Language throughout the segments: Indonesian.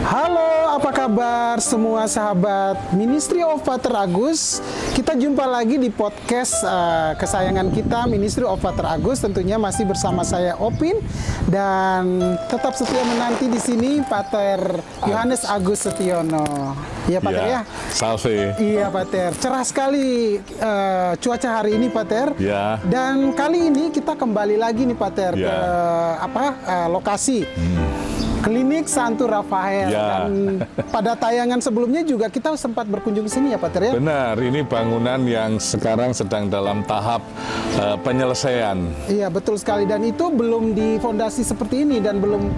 Halo, apa kabar semua sahabat Ministry of Pater Agus? Kita jumpa lagi di podcast kesayangan kita, Ministry of Pater Agus. Tentunya masih bersama saya Opin dan tetap setia menanti di sini Pater Yohanes Agus Setiono. Iya Pater ya? Salve. Iya Pater, cerah sekali cuaca hari ini Pater. Ya. Dan kali ini kita kembali lagi nih Pater Ya. ke lokasi. Klinik Santo Rafael. Ya. Dan pada tayangan sebelumnya juga kita sempat berkunjung sini ya Pater ya? Benar, ini bangunan yang sekarang sedang dalam tahap penyelesaian. Iya betul sekali, dan itu belum difondasi seperti ini dan belum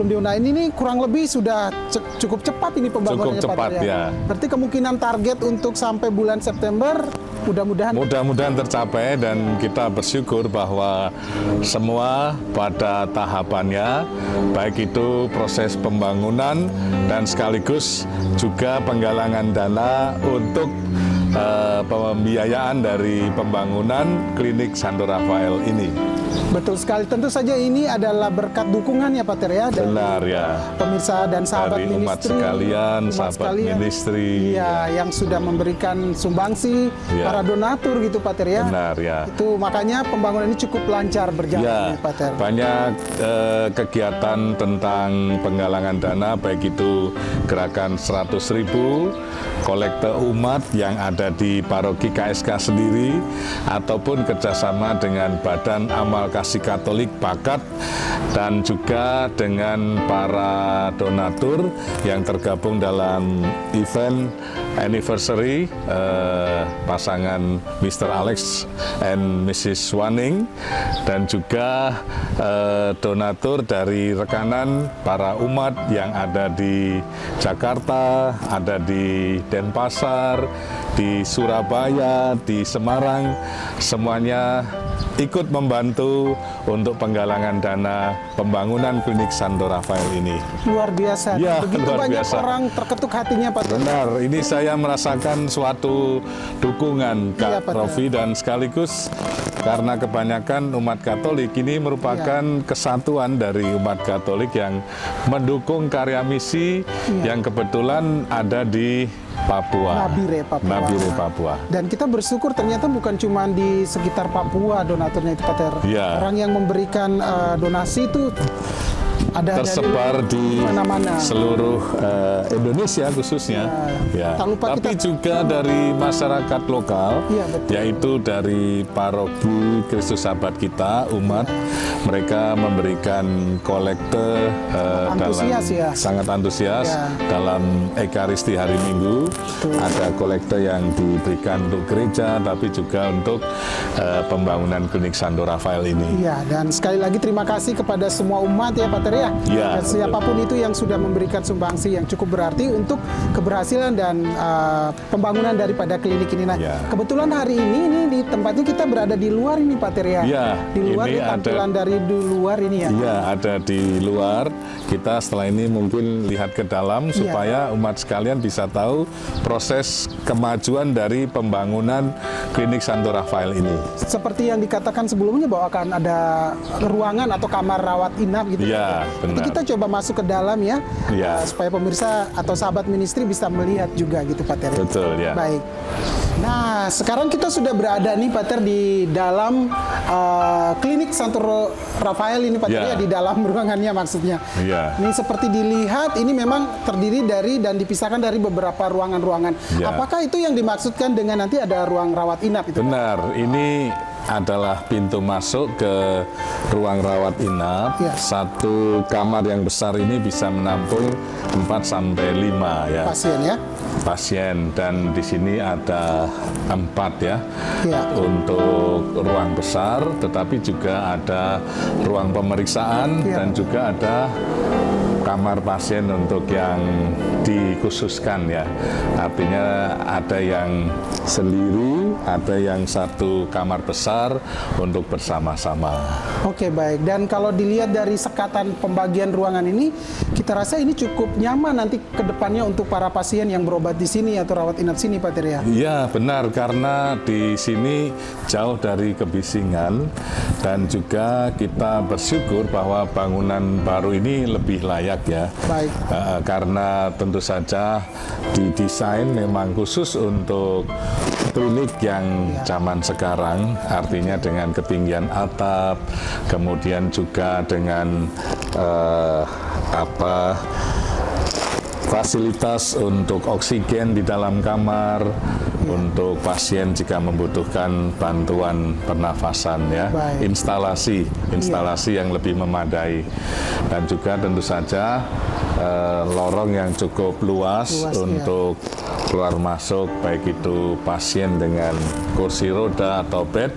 diundahin. Ini kurang lebih sudah cukup cepat ini pembangunannya Cukup cepat, Pater ya. Berarti kemungkinan target untuk sampai bulan September Mudah-mudahan tercapai, dan kita bersyukur bahwa semua pada tahapannya, baik itu proses pembangunan dan sekaligus juga penggalangan dana untuk pembiayaan dari pembangunan klinik Santo Rafael ini. Betul sekali, tentu saja ini adalah berkat dukungan ya Pater ya, dari Benar ya. pemirsa dan sahabat Dari umat ministry, sekalian, sahabat ministry. Iya, yang sudah memberikan sumbangsi, Ya. para donatur gitu Pater ya. Benar ya. Itu makanya pembangunan ini cukup lancar berjalan Ya, ya, Pater. banyak kegiatan tentang penggalangan dana, baik itu gerakan 100.000, kolekte umat yang ada di paroki KSK sendiri, ataupun kerjasama dengan Badan Amal Kasih Katolik Bakat, dan juga dengan para donatur yang tergabung dalam event anniversary pasangan Mr. Alex and Mrs. Swanning, dan juga donatur dari rekanan para umat yang ada di Jakarta, ada di Denpasar, di Surabaya, di Semarang, semuanya ikut membantu untuk penggalangan dana pembangunan klinik Santo Rafael ini. Luar biasa. Ya, Begitu luar banyak biasa. orang terketuk hatinya Pater. Benar, ini saya merasakan suatu dukungan Iya, Kak Pak. Rofi, dan sekaligus karena kebanyakan umat Katolik ini merupakan kesatuan dari umat Katolik yang mendukung karya misi yang kebetulan ada di Papua. Nabire, Papua. Dan kita bersyukur ternyata bukan cuma di sekitar Papua donaturnya itu Pater. Ya. Orang yang memberikan donasi itu ada Tersebar di mana-mana. seluruh Indonesia khususnya. Ya. Tak lupa Tapi kita- juga dari masyarakat lokal, Iya, betul. yaitu dari paroki Kristus Sahabat kita, umat. Mereka memberikan kolekte Antusias, ya. sangat antusias Ya. dalam Ekaristi hari Minggu. Ada kolekte yang diberikan untuk gereja, tapi juga untuk pembangunan klinik Santo Rafael ini. Iya, dan sekali lagi terima kasih kepada semua umat ya Pater ya. Iya, Dan siapapun itu yang sudah memberikan sumbangsi yang cukup berarti untuk keberhasilan dan pembangunan daripada klinik ini. Nah, Iya. kebetulan hari ini di tempatnya kita berada di luar ini Pater ya. Iya, Di luar ini ini tampilan dari di luar ini ya. Iya, ada di luar. Kita setelah ini mungkin lihat ke dalam supaya umat sekalian bisa tahu proses kemajuan dari pembangunan klinik Santo Rafael ini. Seperti yang dikatakan sebelumnya bahwa akan ada ruangan atau kamar rawat inap gitu. Iya, Nanti benar. kita coba masuk ke dalam ya, Iya. supaya pemirsa atau sahabat ministry bisa melihat juga gitu Pater. Betul ya. Baik. Nah, sekarang kita sudah berada nih Pater di dalam klinik Santo Rafael ini Pater Ya. ya, di dalam ruangannya maksudnya. Iya. Ini seperti dilihat ini memang terdiri dari dan dipisahkan dari beberapa ruangan-ruangan. Ya. Apakah itu yang dimaksudkan dengan nanti ada ruang rawat inap itu? Benar, ini adalah pintu masuk ke ruang rawat inap. Ya. Satu kamar yang besar ini bisa menampung 4 sampai 5 ya. Pasien ya. Pasien, dan di sini ada 4 ya, Ya. untuk ruang besar, tetapi juga ada ruang pemeriksaan Ya. dan juga ada kamar pasien untuk yang dikhususkan ya. Artinya ada yang sendiri, ada yang satu kamar besar untuk bersama-sama. Oke, baik. Dan kalau dilihat dari sekatan pembagian ruangan ini, kita rasa ini cukup nyaman nanti ke depannya untuk para pasien yang berobat di sini atau rawat inap sini, Pak Ter ya? Iya, benar, karena di sini jauh dari kebisingan, dan juga kita bersyukur bahwa bangunan baru ini lebih layak layak ya. Baik. Karena tentu saja didesain memang khusus untuk klinik yang zaman sekarang, artinya dengan ketinggian atap, kemudian juga dengan fasilitas untuk oksigen di dalam kamar, untuk pasien jika membutuhkan bantuan pernafasan ya. Baik. Instalasi yang lebih memadai, dan juga tentu saja lorong yang cukup luas untuk keluar masuk, baik itu pasien dengan kursi roda atau bed,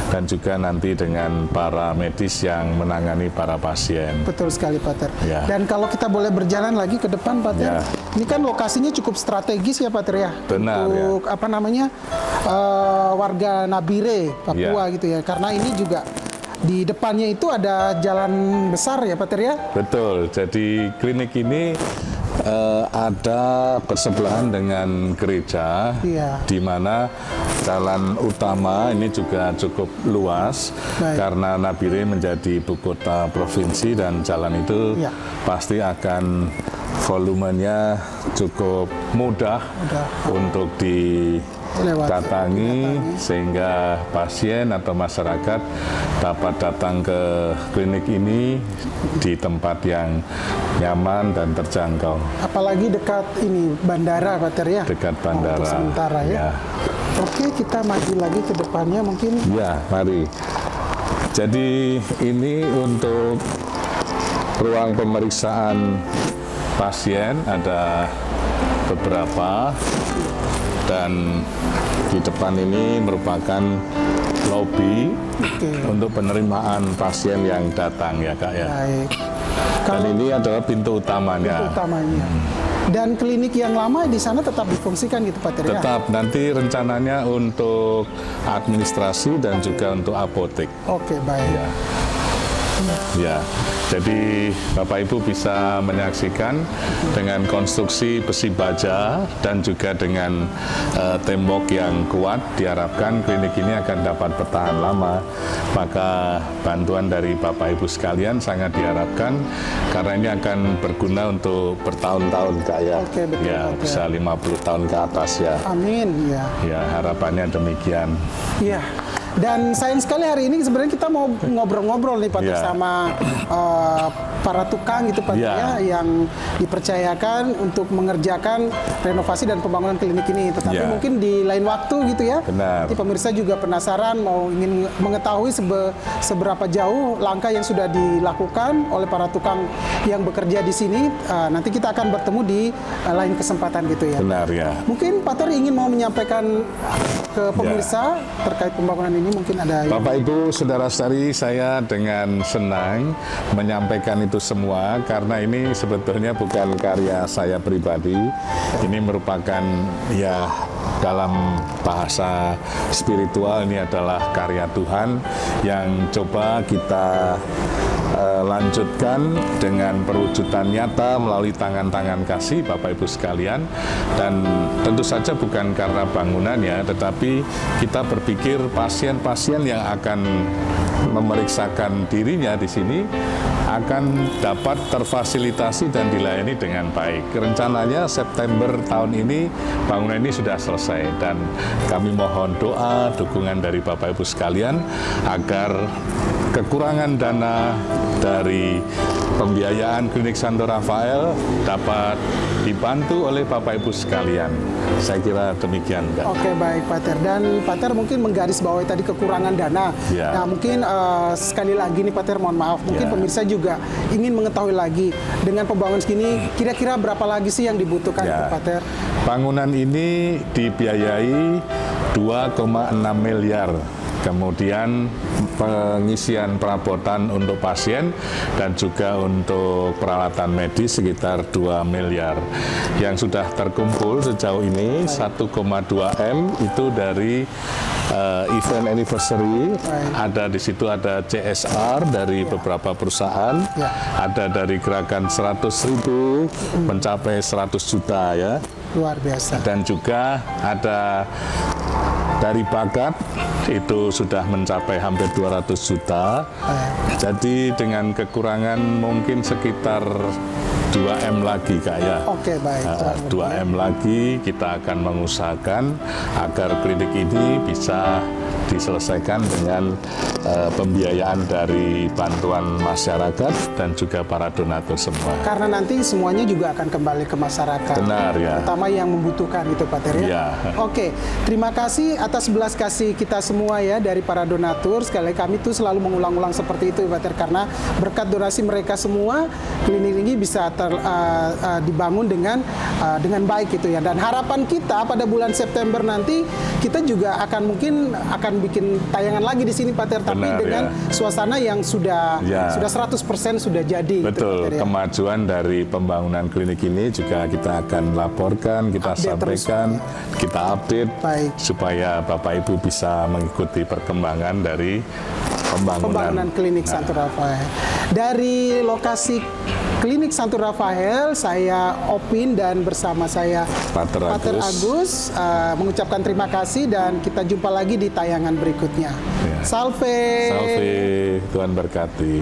dan juga nanti dengan para medis yang menangani para pasien. Betul sekali, Pater. Ya. Dan kalau kita boleh berjalan lagi ke depan, Pater, ini kan lokasinya cukup strategis ya, Pater ya. Benar, untuk warga Nabire, Papua gitu ya. Karena ini juga di depannya itu ada jalan besar ya, Pater ya. Betul. Jadi klinik ini ada bersebelahan dengan gereja, di mana jalan utama ini juga cukup luas. Baik. Karena Nabire menjadi ibu kota provinsi, dan jalan itu pasti akan volumenya cukup mudah untuk didatangi, sehingga pasien atau masyarakat dapat datang ke klinik ini di tempat yang nyaman dan terjangkau. Apalagi dekat ini bandara, Pater ya. Dekat bandara. Untuk sementara ya. Oke, kita maju lagi ke depannya mungkin. Ya, mari. Jadi ini untuk ruang pemeriksaan pasien, ada beberapa, dan di depan ini merupakan lobi untuk penerimaan pasien yang datang ya, Kak ya. Baik. Dan ini adalah pintu utamanya. Pintu utamanya. Dan klinik yang lama di sana tetap difungsikan gitu, Pater ya? Tetap, nanti rencananya untuk administrasi dan juga untuk apotek. Oke, baik. Ya, jadi Bapak Ibu bisa menyaksikan dengan konstruksi besi baja dan juga dengan tembok yang kuat, diharapkan klinik ini akan dapat bertahan lama. Maka bantuan dari Bapak Ibu sekalian sangat diharapkan, karena ini akan berguna untuk bertahun-tahun, Kak ya. Oke, betul, ya, Pater. bisa 50 tahun ke atas ya. Amin, ya. Ya, harapannya demikian. Iya. Dan sayang sekali hari ini sebenarnya kita mau ngobrol-ngobrol nih, Pater, sama para tukang gitu, Pater ya, yang dipercayakan untuk mengerjakan renovasi dan pembangunan klinik ini. Tetapi mungkin di lain waktu gitu ya. Benar. Nanti pemirsa juga penasaran, ingin mengetahui seberapa jauh langkah yang sudah dilakukan oleh para tukang yang bekerja di sini. Nanti kita akan bertemu di lain kesempatan gitu ya. Benar ya. Mungkin Pater ingin mau menyampaikan ke pemirsa terkait pembangunan ini, mungkin ada Bapak Ibu, saudara-saudari, saya dengan senang menyampaikan itu semua, karena ini sebetulnya bukan karya saya pribadi. Ini merupakan ya, dalam bahasa spiritual, ini adalah karya Tuhan yang coba kita lanjutkan dengan perwujudan nyata melalui tangan-tangan kasih Bapak Ibu sekalian. Dan tentu saja bukan karena bangunannya, tetapi kita berpikir pasien-pasien yang akan memeriksakan dirinya di sini akan dapat terfasilitasi dan dilayani dengan baik. Rencananya September tahun ini bangunan ini sudah selesai, dan kami mohon doa, dukungan dari Bapak Ibu sekalian agar kekurangan dana dari pembiayaan Klinik Santo Rafael dapat dibantu oleh Bapak Ibu sekalian. Saya kira demikian, Kak. Oke, baik, Pater. Dan Pater mungkin menggarisbawahi tadi kekurangan dana. Ya. Nah, mungkin sekali lagi nih, Pater, mohon maaf, mungkin pemirsa juga ingin mengetahui lagi, dengan pembangunan segini kira-kira berapa lagi sih yang dibutuhkan, Pater? Bangunan ini dibiayai 2,6 miliar. Kemudian pengisian perabotan untuk pasien dan juga untuk peralatan medis sekitar 2 miliar. Yang sudah terkumpul sejauh ini 1,2 M itu dari event anniversary. Ada di situ, ada CSR dari beberapa perusahaan, ada dari gerakan 100.000 mencapai 100 juta ya. Luar biasa. Dan juga ada dari bakat, itu sudah mencapai hampir 200 juta. Jadi dengan kekurangan mungkin sekitar 2M lagi Kak ya. Oke, baik. 2M lagi kita akan mengusahakan agar klinik ini bisa diselesaikan dengan pembiayaan dari bantuan masyarakat dan juga para donatur semua. Karena nanti semuanya juga akan kembali ke masyarakat. Benar ya. Terutama yang membutuhkan gitu Pak Ter ya. Iya. Oke, terima kasih atas belas kasih kita semua ya dari para donatur. Sekali lagi kami tuh selalu mengulang-ulang seperti itu Pak Ter, karena berkat donasi mereka semua klinik ini bisa dibangun dengan baik gitu ya. Dan harapan kita pada bulan September nanti kita juga akan bikin tayangan lagi di sini Pak Ter, tapi Benar, dengan suasana yang sudah 100% sudah jadi. Betul, gitu, Pak Ter, ya. kemajuan dari pembangunan klinik ini juga kita akan laporkan, kita Update sampaikan, terus, kita update Baik. supaya Bapak Ibu bisa mengikuti perkembangan dari pembangunan klinik Santo Rafael. Dari lokasi klinik Santo Rafael, saya Opin dan bersama saya Pater Agus mengucapkan terima kasih dan kita jumpa lagi di tayangan berikutnya. Ya. Salve. Salve, Tuhan berkati.